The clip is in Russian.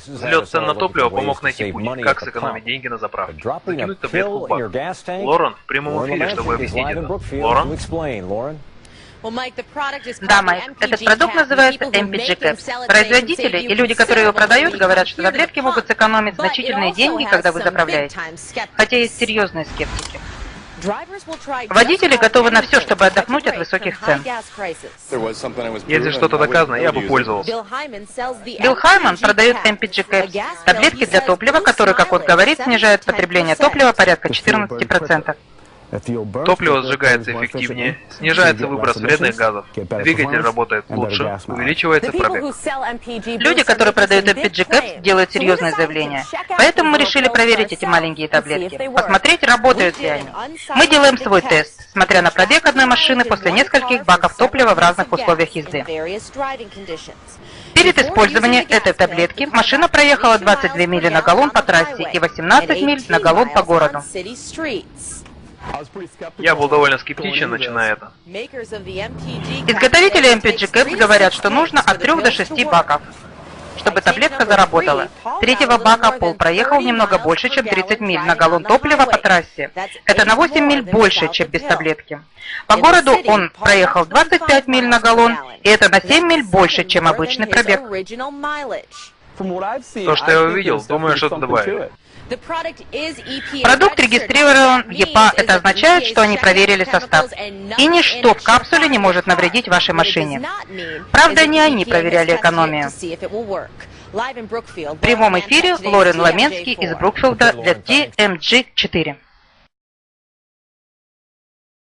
Взлет цен на топливо помог найти путь, как сэкономить деньги на заправке. Закинуть таблетку в бак. Лорен в прямом эфире, чтобы объяснить это. Лорен? Да, Майк, этот продукт называется MPG Caps. Производители и люди, которые его продают, говорят, что таблетки могут сэкономить значительные деньги, когда вы заправляете. Хотя есть серьезные скептики. Водители готовы на все, чтобы отдохнуть от высоких цен. Если что-то доказано, я бы пользовался. Билл Хайман продает MPG Caps, таблетки для топлива, которые, как он говорит, снижают потребление топлива порядка 14%. Топливо сжигается эффективнее, снижается выброс вредных газов, двигатель работает лучше, увеличивается пробег. Люди, которые продают MPG Caps, делают серьезные заявления. Поэтому мы решили проверить эти маленькие таблетки, посмотреть, работают ли они. Мы делаем свой тест, смотря на пробег одной машины после нескольких баков топлива в разных условиях езды. Перед использованием этой таблетки машина проехала 22 мили на галлон по трассе и 18 миль на галлон по городу. Я был довольно скептичен, начиная это. Изготовители MPG Caps говорят, что нужно от 3 до 6 баков, чтобы таблетка заработала. Третьего бака Пол проехал немного больше, чем 30 миль на галлон топлива по трассе. Это на 8 миль больше, чем без таблетки. По городу он проехал 25 миль на галлон, и это на 7 миль больше, чем обычный пробег. То, что я увидел, думаю, что-то добавили. Продукт регистрирован в EPA, это означает, что они проверили состав. И ничто в капсуле не может навредить вашей машине. Правда, не они проверяли экономию. В прямом эфире Лорен Ламенский из Брукфилда для TMG4.